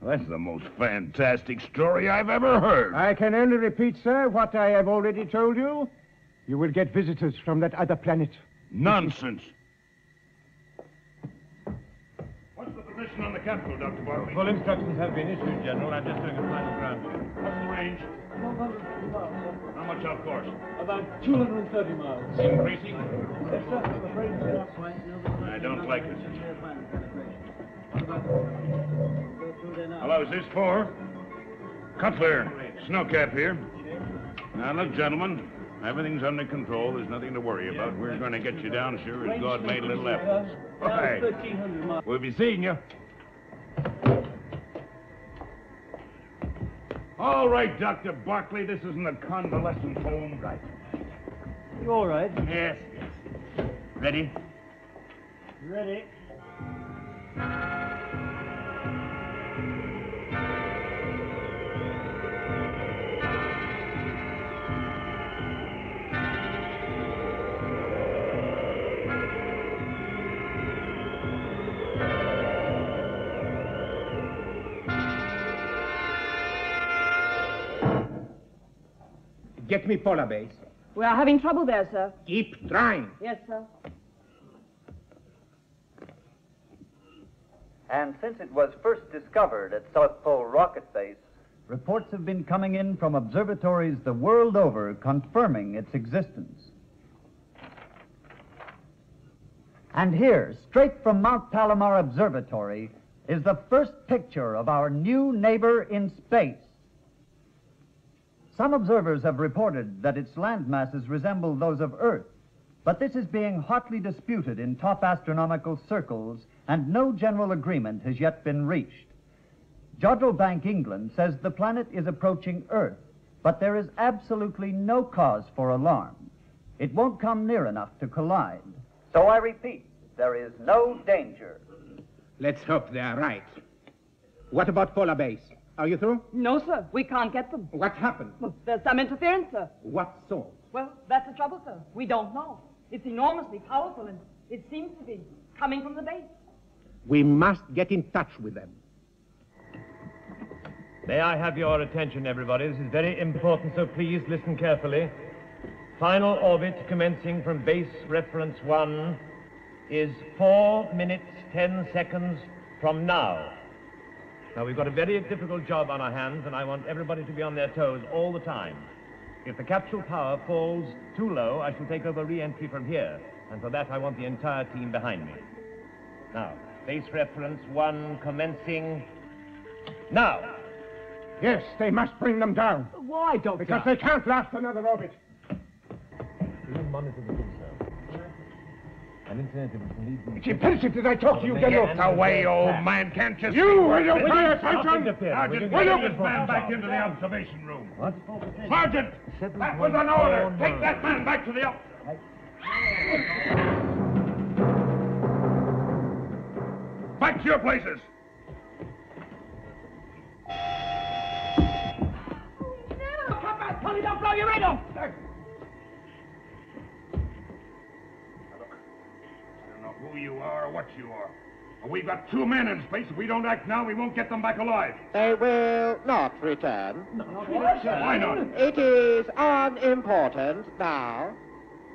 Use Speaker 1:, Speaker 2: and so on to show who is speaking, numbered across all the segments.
Speaker 1: That's the most fantastic story I've ever heard.
Speaker 2: I can only repeat, sir, what I have already told you. You will get visitors from that other planet.
Speaker 1: Nonsense. What's the position on the Capitol, Dr. Barkley?
Speaker 3: Full instructions have been issued, General. I'm just doing a final ground check.
Speaker 1: What's the range?
Speaker 4: 150 miles, sir.
Speaker 1: How much off course?
Speaker 4: About 230 miles.
Speaker 1: Increasing?
Speaker 4: Yes, sir. I'm afraid so.
Speaker 1: I don't like it. Hello, is this for? Cutler, Snowcap here. Now, look, gentlemen, everything's under control. There's nothing to worry about. We're going to get you down sure as God made little efforts. Right.
Speaker 4: 1,300 miles.
Speaker 1: We'll be seeing you. All right, Dr. Barkley, this isn't a convalescent home. Right.
Speaker 4: You all right?
Speaker 1: Yes. Ready?
Speaker 4: Ready.
Speaker 2: Get me polar base.
Speaker 5: We are having trouble there, sir.
Speaker 2: Keep trying.
Speaker 5: Yes, sir.
Speaker 6: And since it was first discovered at South Pole Rocket Base, reports have been coming in from observatories the world over confirming its existence. And here, straight from Mount Palomar Observatory, is the first picture of our new neighbor in space. Some observers have reported that its land masses resemble those of Earth, but this is being hotly disputed in top astronomical circles, and no general agreement has yet been reached. Jodrell Bank, England, says the planet is approaching Earth, but there is absolutely no cause for alarm. It won't come near enough to collide. So I repeat, there is no danger.
Speaker 2: Let's hope they are right. What about polar base? Are you through?
Speaker 5: No, sir. We can't get them.
Speaker 2: What happened?
Speaker 5: Well, there's some interference, sir.
Speaker 2: What sort?
Speaker 5: Well, that's the trouble, sir. We don't know. It's enormously powerful, and it seems to be coming from the base.
Speaker 2: We must get in touch with them.
Speaker 3: May I have your attention, everybody? This is very important, so please listen carefully. Final orbit commencing from base reference 1 is 4 minutes, 10 seconds from now. Now, we've got a very difficult job on our hands, and I want everybody to be on their toes all the time. If the capsule power falls too low, I shall take over re-entry from here, and for that I want the entire team behind me. Now, base reference 1 commencing now.
Speaker 2: Yes, they must bring them down.
Speaker 5: Why, Doctor?
Speaker 2: Because they can't last another orbit.
Speaker 3: Will you monitor the thing, sir? And incidentally, we can leave the...
Speaker 2: It's imperative that I talk to you, General.
Speaker 1: Get away, old man. Can't you see?
Speaker 2: You, will you
Speaker 1: Will
Speaker 2: pay
Speaker 1: you
Speaker 2: attention?
Speaker 1: Sergeant,
Speaker 2: Will you
Speaker 1: take this man back into the observation room.
Speaker 3: What?
Speaker 1: Sergeant, that was an order. Take that man back to the Back to your places.
Speaker 5: No! Come back, Tony! Don't blow your head off!
Speaker 1: Who you are or what you are. We've got 2 men in space. If we don't act now, we won't get them back alive.
Speaker 7: They will not return.
Speaker 1: Why not?
Speaker 7: It is unimportant now.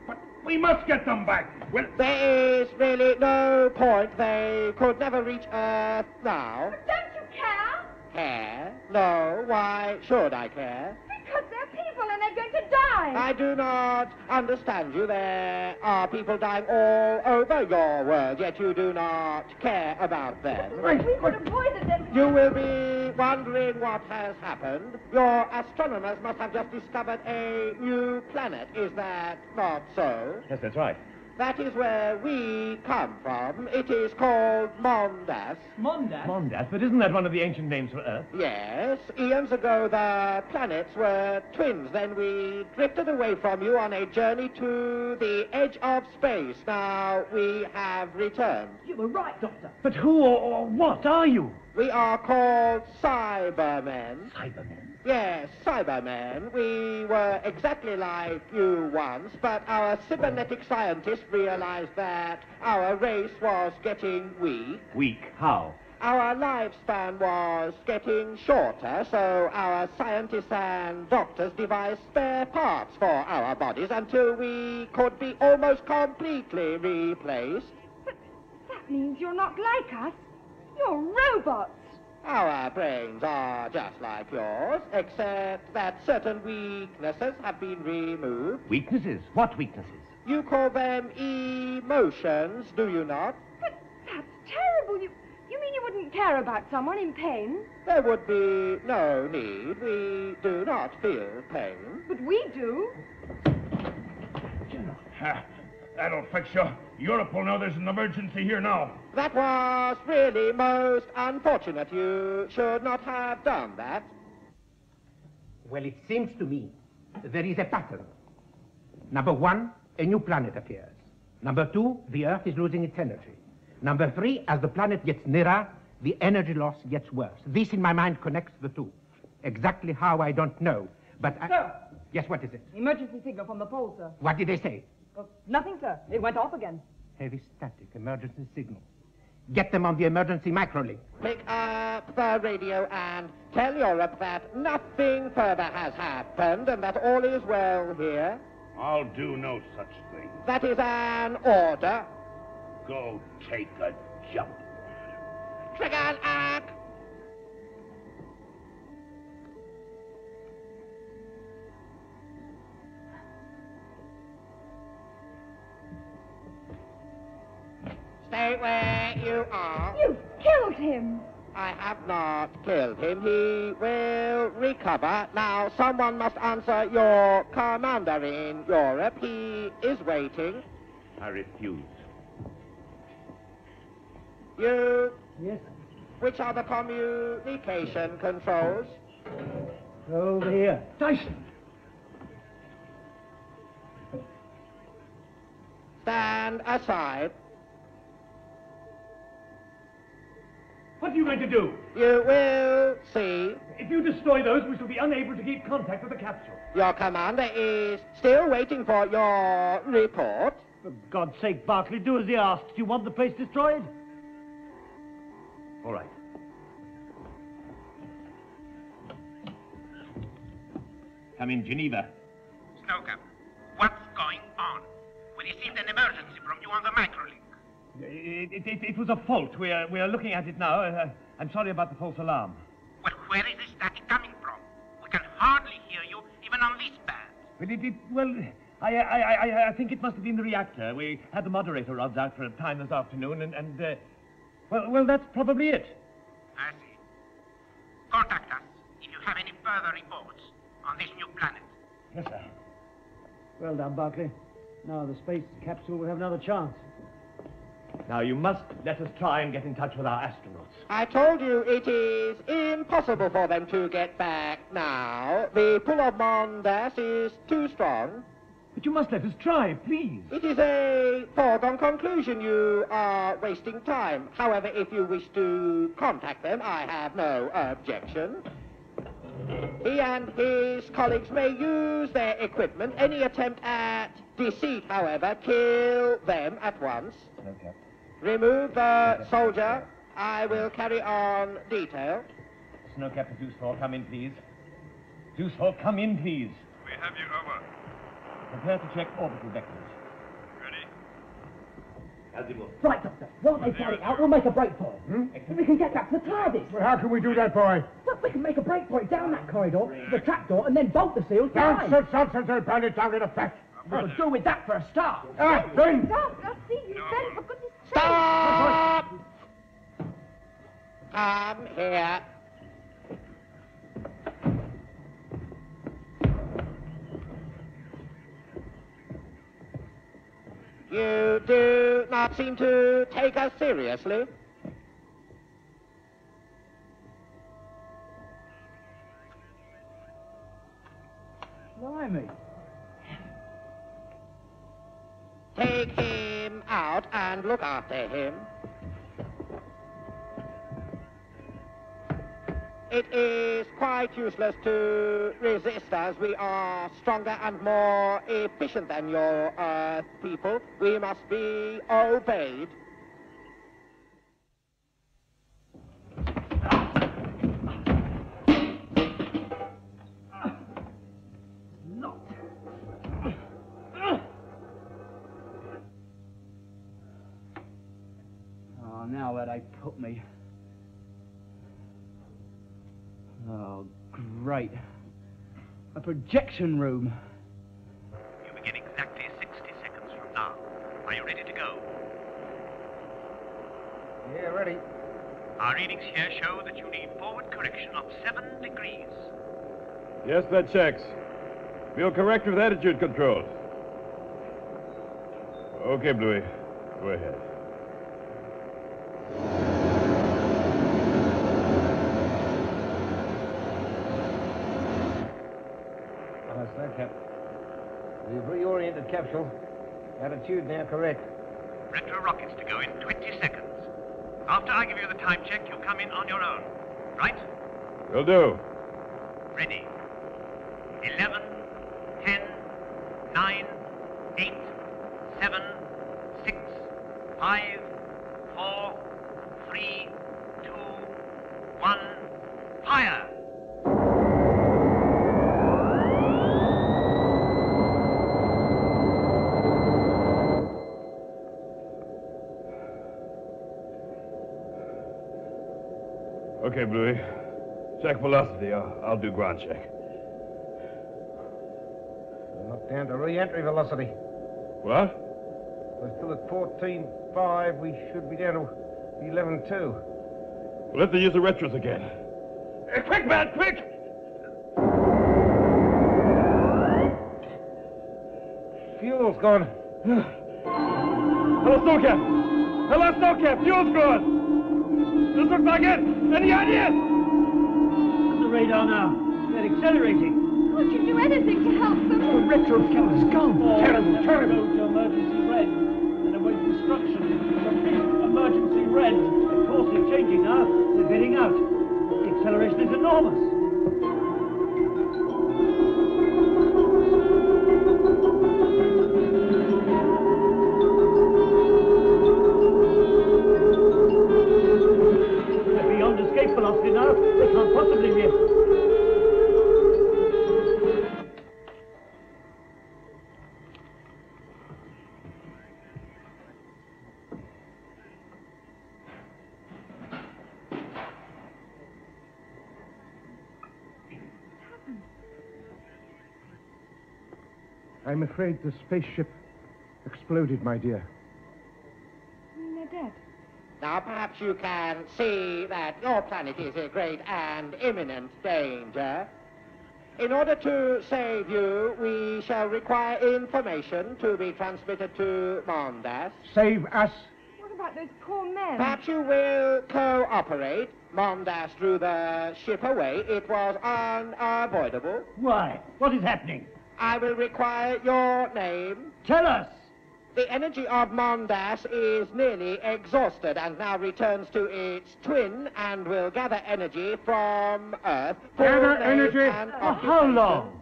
Speaker 1: But we must get them back. Well,
Speaker 7: There is really no point. They could never reach Earth now.
Speaker 5: Don't you care?
Speaker 7: Care? No. Why should I care?
Speaker 5: Because they're people and they're going to
Speaker 8: to die.
Speaker 7: I do not understand you. There are people dying all over your world, yet you do not care about them.
Speaker 8: We could avoid them.
Speaker 7: You will be wondering what has happened. Your astronomers must have just discovered a new planet. Is that not so?
Speaker 3: Yes, that's right.
Speaker 7: That is where we come from. It is called Mondas.
Speaker 4: Mondas?
Speaker 3: Mondas, but isn't that one of the ancient names for Earth?
Speaker 7: Yes, eons ago the planets were twins. Then we drifted away from you on a journey to the edge of space. Now we have returned.
Speaker 4: You were right, Doctor.
Speaker 3: But who or what are you?
Speaker 7: We are called Cybermen.
Speaker 3: Cybermen.
Speaker 7: Yes, Cybermen. We were exactly like you once, but our cybernetic scientists realized that our race was getting weak.
Speaker 3: Weak? How?
Speaker 7: Our lifespan was getting shorter, so our scientists and doctors devised spare parts for our bodies until we could be almost completely replaced.
Speaker 8: But that means you're not like us. You're robots.
Speaker 7: Our brains are just like yours, except that certain weaknesses have been removed.
Speaker 3: Weaknesses? What weaknesses?
Speaker 7: You call them emotions, do you not?
Speaker 8: But that's terrible. You mean you wouldn't care about someone in pain?
Speaker 7: There would be no need. We do not feel pain.
Speaker 8: But we do.
Speaker 1: That'll fix you. Europe will know there's an emergency here now.
Speaker 7: That was really most unfortunate. You should not have done that.
Speaker 9: Well, it seems to me there is a pattern. Number one, a new planet appears. Number two, the Earth is losing its energy. Number three, as the planet gets nearer, the energy loss gets worse. This, in my mind, connects the two. Exactly how, I don't know, but
Speaker 5: Sir!
Speaker 9: Yes, what is it?
Speaker 5: Emergency signal from the pole, sir.
Speaker 9: What did they say?
Speaker 5: Nothing, sir. It went off again.
Speaker 9: Heavy static, emergency signal. Get them on the emergency microlink.
Speaker 7: Pick up the radio and tell Europe that nothing further has happened and that all is well here.
Speaker 1: I'll do no such thing.
Speaker 7: That is an order.
Speaker 1: Go take a jump.
Speaker 7: Trigger act. Stay where you are.
Speaker 8: You killed him.
Speaker 7: I have not killed him. He will recover. Now, someone must answer your commander in Europe. He is waiting.
Speaker 1: I refuse.
Speaker 7: You...
Speaker 4: Yes?
Speaker 7: Which are the communication controls?
Speaker 4: Over here.
Speaker 3: Dyson!
Speaker 7: Stand aside.
Speaker 3: What are you going to do?
Speaker 7: You will see.
Speaker 3: If you destroy those, we shall be unable to keep contact with the capsule.
Speaker 7: Your commander is still waiting for your report.
Speaker 4: For God's sake, Barclay, do as he asks. You want the place destroyed?
Speaker 3: All right. Come in, Geneva.
Speaker 10: Stoker, what's going on? We received an emergency from you on the microlink.
Speaker 3: It was a fault. We are looking at it now. I'm sorry about the false alarm.
Speaker 10: Well, where is this static coming from? We can hardly hear you, even on this band.
Speaker 3: Well, I think it must have been the reactor. We had the moderator rods out for a time this afternoon, and well, that's probably it.
Speaker 10: I see. Contact us if you have any further reports on this new planet.
Speaker 3: Yes, sir.
Speaker 4: Well done, Barclay. Now the space capsule will have another chance.
Speaker 3: Now, you must let us try and get in touch with our astronauts.
Speaker 7: I told you it is impossible for them to get back now. The pull of Mondas is too strong.
Speaker 3: But you must let us try, please.
Speaker 7: It is a foregone conclusion. You are wasting time. However, if you wish to contact them, I have no objection. He and his colleagues may use their equipment. Any attempt at deceit, however, kill them at once.
Speaker 3: Okay.
Speaker 7: Remove the soldier. I will carry on detail.
Speaker 3: Snowcap to Deuce 4, come in, please. Deuce 4, come in, please.
Speaker 11: We have you over.
Speaker 3: Prepare to check orbital vectors.
Speaker 11: Ready?
Speaker 4: Right, Doctor. While they fight it out, we'll make a break for it. If we can get back to the TARDIS.
Speaker 2: Well, how can we do that, boy?
Speaker 4: Well, we can make a break for it down that corridor, to the trapdoor, and then bolt the seals behind.
Speaker 2: Nonsense, nonsense, I'll pound it down in a flash.
Speaker 4: We'll do with that for a start.
Speaker 2: Then.
Speaker 8: Stop! I'll see you, Ben, for goodness sake.
Speaker 7: Stop! Come here. You do not seem to take us seriously.
Speaker 4: Blimey.
Speaker 7: Take him out and look after him. It is quite useless to resist us. We are stronger and more efficient than your Earth people. We must be obeyed.
Speaker 4: Oh, now where they put me. Oh, great. A projection room.
Speaker 11: You begin exactly 60 seconds from now. Are you ready to go?
Speaker 2: Yeah, ready.
Speaker 11: Our readings here show that you need forward correction of 7 degrees.
Speaker 1: Yes, that checks. Feel correct with attitude control. Okay, Bluey. Go ahead.
Speaker 3: Cap. We've reoriented capsule. Attitude now correct.
Speaker 11: Retro rockets to go in 20 seconds. After I give you the time check, you come in on your own. Right?
Speaker 1: Will do.
Speaker 11: Ready. 11, 10, 9, 8, 7, 6, 5, 4, 3, 2, 1, fire!
Speaker 1: Okay, Bluey. Check velocity. I'll do ground check.
Speaker 3: Not down to re-entry velocity.
Speaker 1: What?
Speaker 3: We're still at 14.5. We should be down to 11.2.
Speaker 1: We'll have to use the retros again. Quick, man, quick!
Speaker 3: Fuel's gone.
Speaker 1: Hello, Snowcap! Hello, Snowcap! Fuel's gone! This looks like it! Any ideas?
Speaker 4: The radar now. They're accelerating.
Speaker 8: Can't you do anything to help them?
Speaker 4: The retro killer's gone. Terrible, terrible.
Speaker 12: Go to emergency red and await instruction. Emergency red.
Speaker 4: Of course, they're changing now. They're getting out. The acceleration is enormous. They're beyond escape velocity now. They can't possibly be.
Speaker 2: I'm afraid the spaceship exploded, my dear.
Speaker 8: They're dead.
Speaker 7: Now, perhaps you can see that your planet is in great and imminent danger. In order to save you, we shall require information to be transmitted to Mondas.
Speaker 2: Save us?
Speaker 8: What about those poor men?
Speaker 7: Perhaps you will cooperate. Mondas drew the ship away. It was unavoidable.
Speaker 4: Why? What is happening?
Speaker 7: I will require your name.
Speaker 4: Tell us!
Speaker 7: The energy of Mondas is nearly exhausted and now returns to its twin and will gather energy from Earth.
Speaker 2: Gather energy?
Speaker 4: For how long?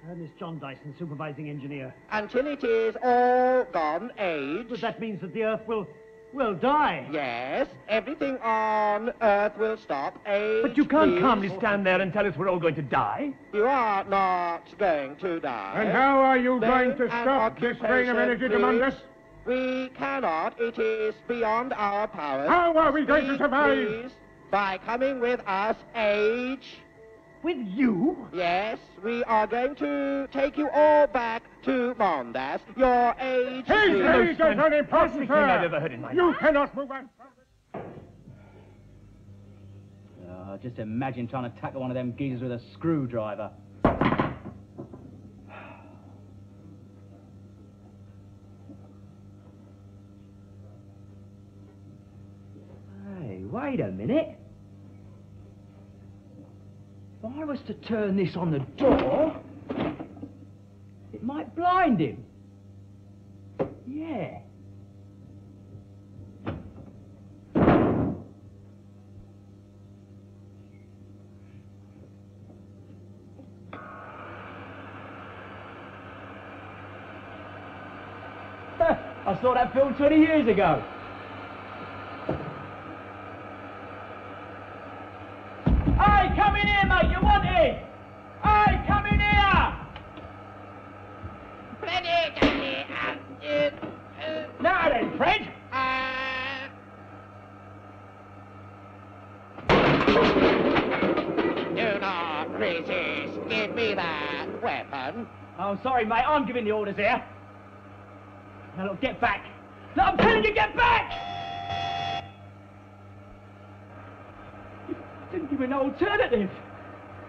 Speaker 4: Ernest John Dyson, supervising engineer.
Speaker 7: Until it is all gone age.
Speaker 4: But that means that the Earth will die.
Speaker 7: Yes, everything on Earth will stop. Age,
Speaker 3: But you can't
Speaker 7: please.
Speaker 3: calmly stand there and tell us we're all going to die.
Speaker 7: You are not going to die.
Speaker 2: And how are you
Speaker 7: Name
Speaker 2: going to
Speaker 7: and
Speaker 2: stop this drain of
Speaker 7: occupation,
Speaker 2: energy to
Speaker 7: please.
Speaker 2: Mondas?
Speaker 7: We cannot. It is beyond our powers.
Speaker 2: How are we going to survive?
Speaker 7: Please, by coming with us, Age.
Speaker 9: With you?
Speaker 7: Yes, we are going to take you all back to Mondas. Your age.
Speaker 2: His
Speaker 7: is-
Speaker 2: age is unimportant,
Speaker 3: thing I've
Speaker 2: sir.
Speaker 3: ever heard in my
Speaker 2: You
Speaker 3: life.
Speaker 2: cannot move on.
Speaker 4: Just imagine trying to tackle one of them geezers with a screwdriver. Hey, wait a minute. If I was to turn this on the door, it might blind him. Yeah. I saw that film 20 years ago. Hey, come in here, mate, you want it? Hey, come in here! Now then, Fred.
Speaker 7: Do not resist. Give me that weapon.
Speaker 4: Oh, sorry, mate, I'm giving the orders here. Now, look, get back. No, I'm telling you, get back! You didn't give me no alternative.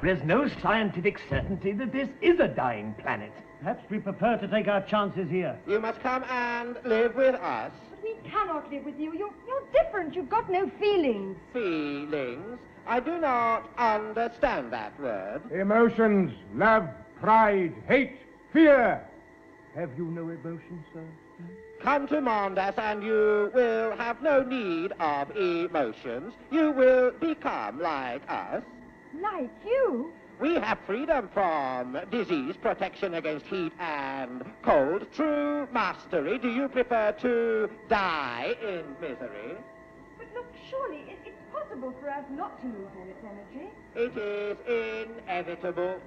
Speaker 3: There's no scientific certainty that this is a dying planet.
Speaker 4: Perhaps we prefer to take our chances here.
Speaker 7: You must come and live with us.
Speaker 8: But we cannot live with you. You're different. You've got no feelings.
Speaker 7: Feelings? I do not understand that word.
Speaker 2: Emotions, love, pride, hate, fear. Have you no emotions, sir?
Speaker 7: Come to Mondas and you will have no need of emotions. You will become like us.
Speaker 8: Like you?
Speaker 7: We have freedom from disease, protection against heat and cold, true mastery. Do you prefer to die in misery?
Speaker 8: But look, surely it's possible for us not to lose all its energy.
Speaker 7: It is inevitable.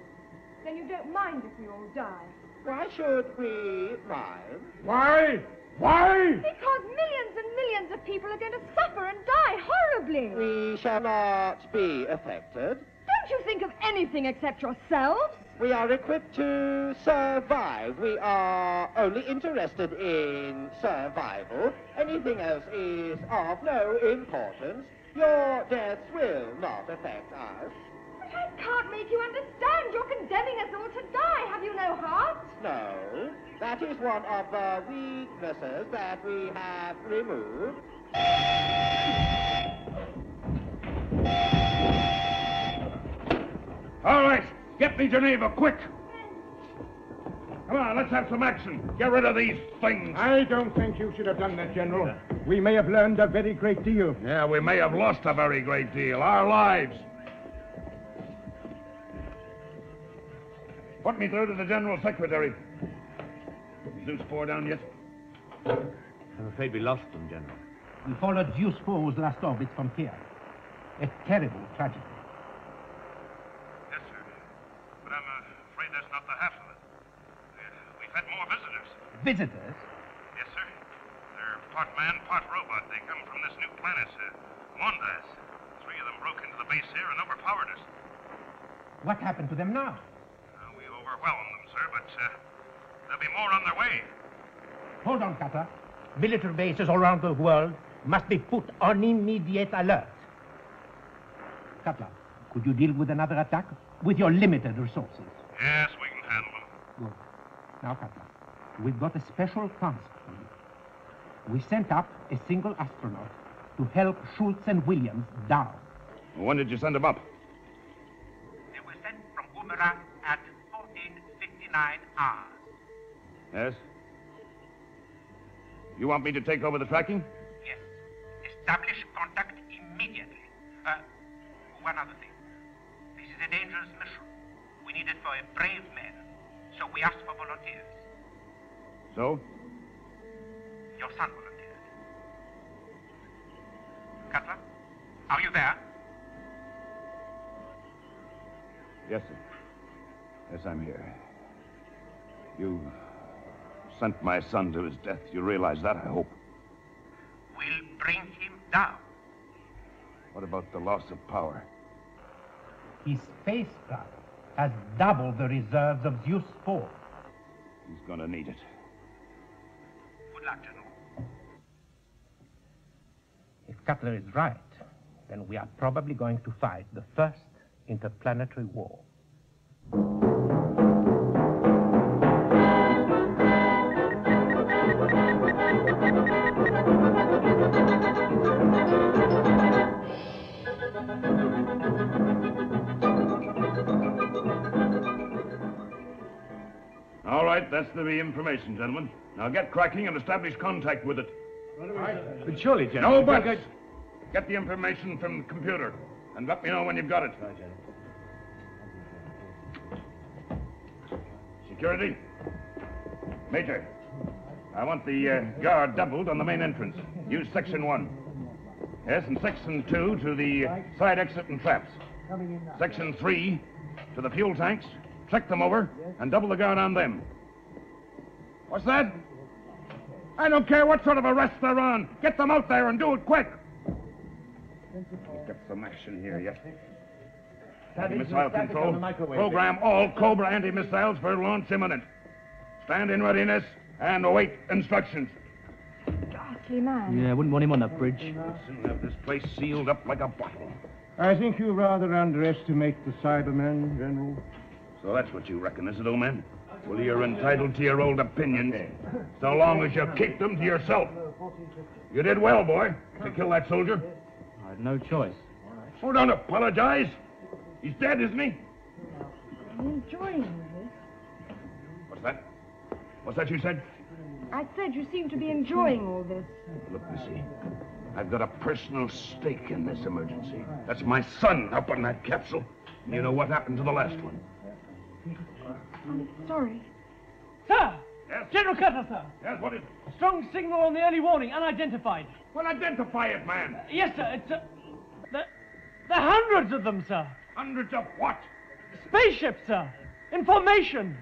Speaker 8: Then you don't mind if we all die.
Speaker 7: Why should we mind?
Speaker 2: Why? Why?
Speaker 8: Because millions and millions of people are going to suffer and die horribly.
Speaker 7: We shall not be affected.
Speaker 8: Don't you think of anything except yourselves?
Speaker 7: We are equipped to survive. We are only interested in survival. Anything else is of no importance. Your deaths will not affect us.
Speaker 8: But I can't make you understand. You're condemning us all to die. Have you no heart?
Speaker 7: No, that is one of the weaknesses that we have removed.
Speaker 1: All right, get me Geneva, quick! Come on, let's have some action. Get rid of these things.
Speaker 2: I don't think you should have done that, General. We may have learned a very great deal.
Speaker 1: Yeah, we may have lost a very great deal. Our lives. Put me through to the General Secretary. Zeus 4 down yet?
Speaker 3: I'm afraid we lost them, General.
Speaker 9: We followed Zeus 4's last orbit from here. A terrible tragedy.
Speaker 11: Yes, sir. But I'm afraid that's not the half of it. We've had more visitors.
Speaker 9: Visitors?
Speaker 11: Yes, sir. They're part man, part robot. They come from this new planet, Mondas. 3 of them broke into the base here and overpowered us.
Speaker 9: What happened to them now?
Speaker 11: We overwhelmed them, sir, but there'll be more on their way.
Speaker 9: Hold on, Cutler. Military bases all around the world must be put on immediate alert. Cutler, could you deal with another attack with your limited resources?
Speaker 11: Yes, we can handle them.
Speaker 9: Good. Now, Cutler, we've got a special task for you. We sent up a single astronaut to help Schultz and Williams down.
Speaker 1: When did you send them up?
Speaker 10: They were sent from Boomerang at 14:59 hours.
Speaker 1: Yes? You want me to take over the tracking?
Speaker 10: Yes. Establish contact immediately. One other thing. This is a dangerous mission. We need it for a brave man. So we asked for volunteers.
Speaker 1: So?
Speaker 10: Your son volunteered. Cutler, are you there?
Speaker 1: Yes, sir. Yes, I'm here. You sent my son to his death. You realize that, I hope.
Speaker 10: We'll bring him down.
Speaker 1: What about the loss of power?
Speaker 9: His spacecraft has double the reserves of Zeus 4.
Speaker 1: He's gonna need it.
Speaker 10: Good luck, General.
Speaker 9: If Cutler is right, then we are probably going to fight the first interplanetary war.
Speaker 1: All right, that's the information, gentlemen. Now get cracking and establish contact with it.
Speaker 3: But surely, General...
Speaker 1: No buts! Get the information from the computer and let me know when you've got it. Security? Major, I want the guard doubled on the main entrance. Use Section 1. Yes, and Section 2 to the side exit and traps. Section 3 to the fuel tanks. Check them over and double the guard on them. What's that? I don't care what sort of arrest they're on. Get them out there and do it quick. We'll get some action here yet. Anti-missile control. Program all Cobra anti-missiles for launch imminent. Stand in readiness and await instructions.
Speaker 8: Ghastly man.
Speaker 4: Yeah, I wouldn't want him on that bridge.
Speaker 1: We'll soon have this place sealed up like a bottle.
Speaker 2: I think you rather underestimate the Cybermen, General.
Speaker 1: So that's what you reckon, is it, old man? Well, you're entitled to your old opinions, so long as you keep them to yourself. You did well, boy, to kill that soldier.
Speaker 4: I had no choice.
Speaker 1: Oh, don't apologize. He's dead, isn't he?
Speaker 8: I'm enjoying this.
Speaker 1: What's that? What's that you said?
Speaker 8: I said you seem to be enjoying all this.
Speaker 1: Look, Missy, I've got a personal stake in this emergency. That's my son up on that capsule. And you know what happened to the last one.
Speaker 8: I'm sorry.
Speaker 12: Sir!
Speaker 1: Yes?
Speaker 12: General Cutler, sir!
Speaker 1: Yes, what is it?
Speaker 12: Strong signal on the early warning, unidentified.
Speaker 1: Well, identify it, man.
Speaker 12: Yes, sir, it's... there are hundreds of them, sir.
Speaker 1: Hundreds of what?
Speaker 12: Spaceships, sir. In formation.